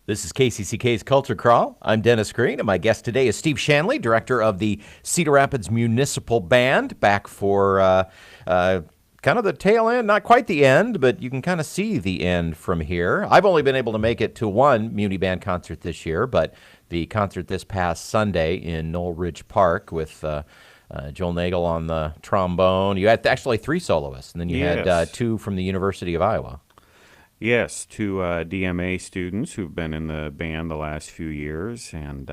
This is KCCK's Culture Crawl. I'm Dennis Green, and my guest today is Steve Shanley, director of the Cedar Rapids Municipal Band, back for kind of the tail end, not quite the end, but you can kind of see the end from here. I've only been able to make it to one Muni Band concert this year, but the concert this past Sunday in Knoll Ridge Park with Joel Nagel on the trombone. You had actually three soloists, and then you had two from the University of Iowa. Yes, two DMA students who've been in the band the last few years, and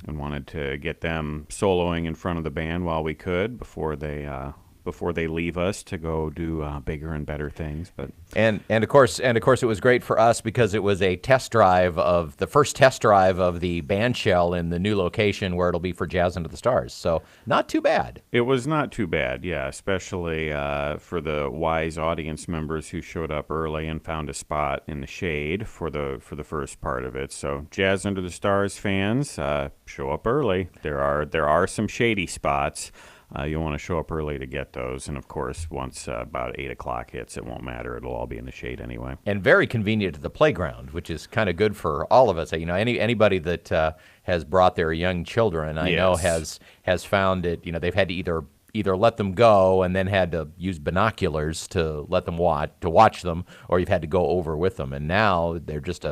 wanted to get them soloing in front of the band while we could before they leave us to go do bigger and better things. But and of course it was great for us because it was a the first test drive of the band shell in the new location where it'll be for Jazz Under the Stars. So not too bad. it was not too bad, yeah, especially for the wise audience members who showed up early and found a spot in the shade for the first part of it. So Jazz Under the Stars fans, show up early. There are some shady spots. You'll want to show up early to get those. And, of course, once about 8 o'clock hits, it won't matter. It'll all be in the shade anyway. And very convenient to the playground, which is kind of good for all of us. You know, anybody that has brought their young children, I know, has found it, you know, they've had to either let them go and then had to use binoculars to let them watch them, or you've had to go over with them. And now they're just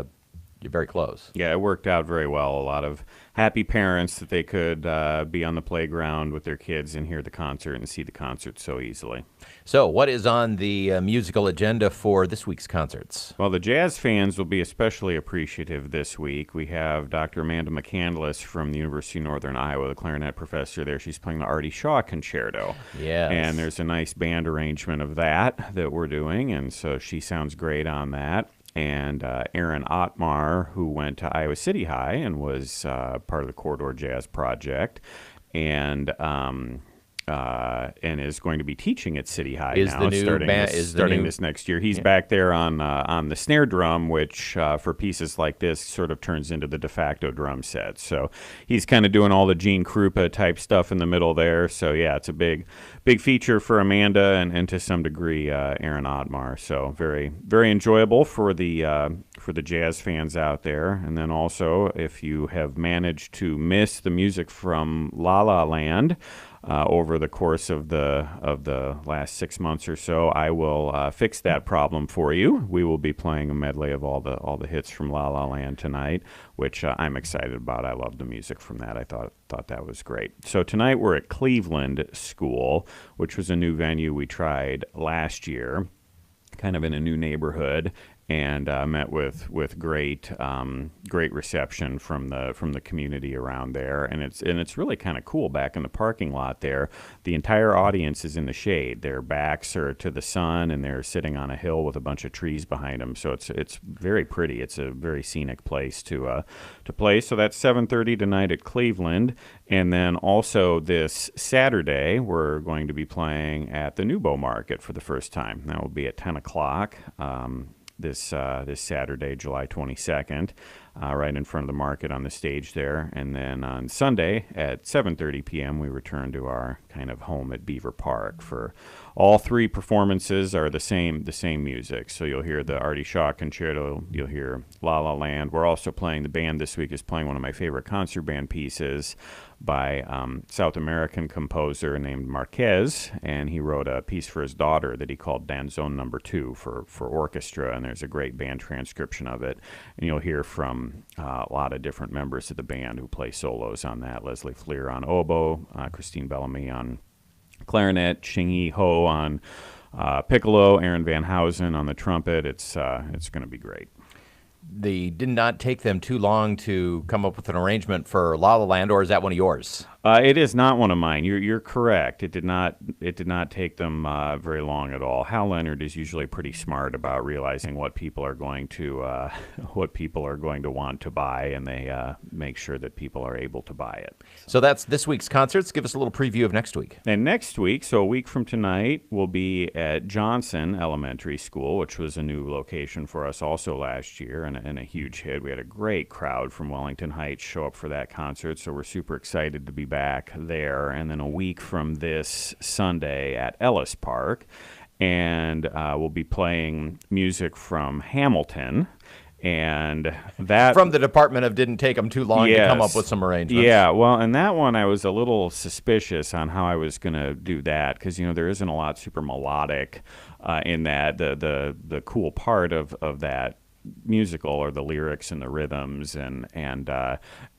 you're very close. Yeah, it worked out very well. A lot of happy parents that they could be on the playground with their kids and hear the concert and see the concert so easily. So what is on the musical agenda for this week's concerts? Well, the jazz fans will be especially appreciative this week. We have Dr. Amanda McCandless from the University of Northern Iowa, the clarinet professor there. She's playing the Artie Shaw Concerto. Yes. And there's a nice band arrangement of that we're doing, and so she sounds great on that. And Aaron Ottmar, who went to Iowa City High and was part of the Corridor Jazz Project, and is going to be teaching at City High starting this next year. He's back there on the snare drum, which for pieces like this sort of turns into the de facto drum set. So he's kind of doing all the Gene Krupa type stuff in the middle there. So yeah, it's a big feature for Amanda and to some degree Aaron Ottmar. So very, very enjoyable for the jazz fans out there. And then also, if you have managed to miss the music from La La Land over the course of the last 6 months or so, I will fix that problem for you. We will be playing a medley of all the hits from La La Land tonight, which I'm excited about. I love the music from that. I thought that was great. So tonight we're at Cleveland School, which was a new venue we tried last year, kind of in a new neighborhood, and met with great reception from the community around there, and it's really kind of cool. Back in the parking lot there, the entire audience is in the shade. Their backs are to the sun, and they're sitting on a hill with a bunch of trees behind them. So it's very pretty. It's a very scenic place to play. So that's 7:30 tonight at Cleveland, and then also this Saturday we're going to be playing at the Newbo Market for the first time. That will be at 10 o'clock. This Saturday, July 22nd, right in front of the market on the stage there. And then on Sunday at 7:30 p.m., we return to our kind of home at Beaver Park. For all three performances are the same music. So you'll hear the Artie Shaw Concerto, you'll hear La La Land. We're also playing, the band this week is playing one of my favorite concert band pieces by South American composer named Marquez, and he wrote a piece for his daughter that he called Danzón No. 2 for orchestra, and there's a great band transcription of it. And you'll hear from a lot of different members of the band who play solos on that. Leslie Fleer on oboe, Christine Bellamy on clarinet, Xing-Yi Ho on piccolo, Aaron Van Housen on the trumpet. It's going to be great. Did not take them too long to come up with an arrangement for La La Land, or is that one of yours? It is not one of mine. You're correct. It did not take them very long at all. Hal Leonard is usually pretty smart about realizing what people are going to want to buy, and they make sure that people are able to buy it. So that's this week's concerts. Give us a little preview of next week. And next week, so a week from tonight, we'll be at Johnson Elementary School, which was a new location for us also last year, and a huge hit. We had a great crowd from Wellington Heights show up for that concert, so we're super excited to be back there. And then a week from this Sunday at Ellis Park, and we'll be playing music from Hamilton. And that from the department of didn't take them too long to come up with some arrangements. Yeah, well, and that one I was a little suspicious on how I was going to do that because there isn't a lot super melodic in that. The cool part of that musical or the lyrics and the rhythms and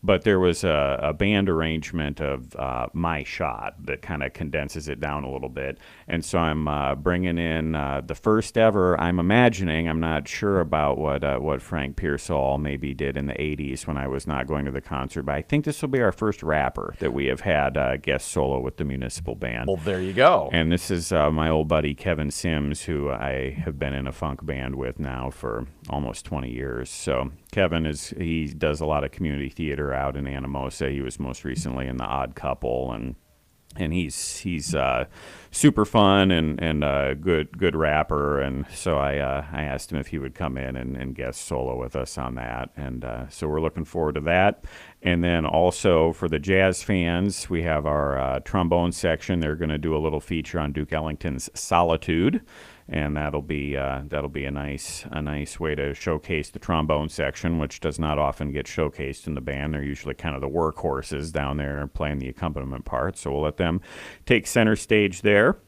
but there was a band arrangement of My Shot that kind of condenses it down a little bit, and so I'm bringing in the first ever. I'm not sure about what Frank Pearsall maybe did in the 80s when I was not going to the concert, but I think this will be our first rapper that we have had guest solo with the Municipal Band. Well, there you go. And this is my old buddy Kevin Sims, who I have been in a funk band with now for almost 20 years. So Kevin he does a lot of community theater out in Anamosa. He was most recently in The Odd Couple, and he's super fun and a good rapper. And so I asked him if he would come in and guest solo with us on that. And so we're looking forward to that. And then also for the jazz fans, we have our trombone section. They're going to do a little feature on Duke Ellington's Solitude. And that'll be a nice way to showcase the trombone section, which does not often get showcased in the band. They're usually kind of the workhorses down there playing the accompaniment part. So we'll let them take center stage there.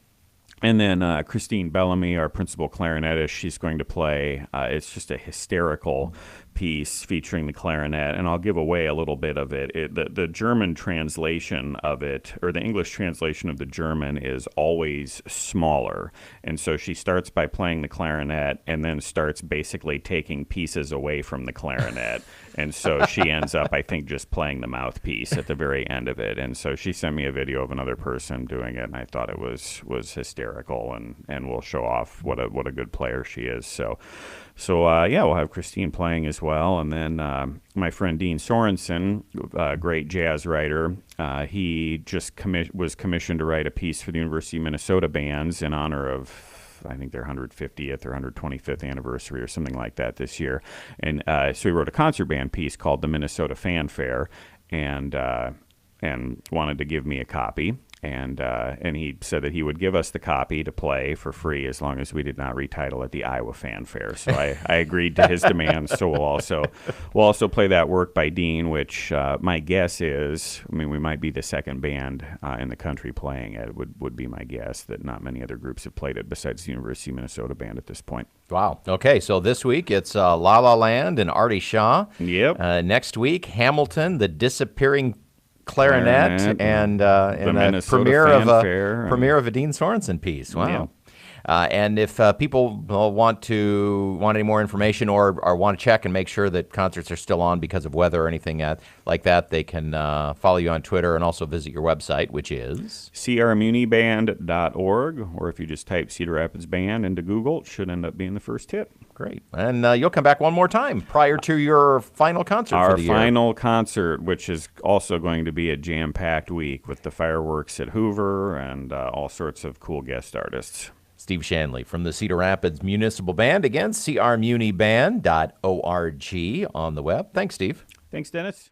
And then Christine Bellamy, our principal clarinetist, she's going to play. It's just a hysterical piece featuring the clarinet, and I'll give away a little bit of it. The German translation of it, or the English translation of the German, is always smaller. And so she starts by playing the clarinet and then starts basically taking pieces away from the clarinet. And so she ends up, I think, just playing the mouthpiece at the very end of it. And so she sent me a video of another person doing it, and I thought it was hysterical, and will show off what a good player she is. So we'll have Christine playing as well. And then my friend Dean Sorensen, great jazz writer, he just was commissioned to write a piece for the University of Minnesota bands in honor of, I think, their 150th or 125th anniversary or something like that this year. And so he wrote a concert band piece called the Minnesota Fanfare, and wanted to give me a copy. And he said that he would give us the copy to play for free as long as we did not retitle it the Iowa Fanfare. So I agreed to his demands. So we'll also play that work by Dean, which my guess is, we might be the second band in the country playing it. Would be my guess, that not many other groups have played it besides the University of Minnesota band at this point. Wow. Okay, so this week it's La La Land and Artie Shaw. Yep. Next week, Hamilton, the Disappearing Clarinet, and a premiere of a Dean Sorensen piece. Wow. Yeah. And if people want any more information or want to check and make sure that concerts are still on because of weather or anything like that, they can follow you on Twitter and also visit your website, which is crmuniband.org, or if you just type Cedar Rapids Band into Google, it should end up being the first hit. Great. And you'll come back one more time prior to your final concert for the year. Our final concert, which is also going to be a jam-packed week with the fireworks at Hoover and all sorts of cool guest artists. Steve Shanley from the Cedar Rapids Municipal Band. Again, crmuniband.org on the web. Thanks, Steve. Thanks, Dennis.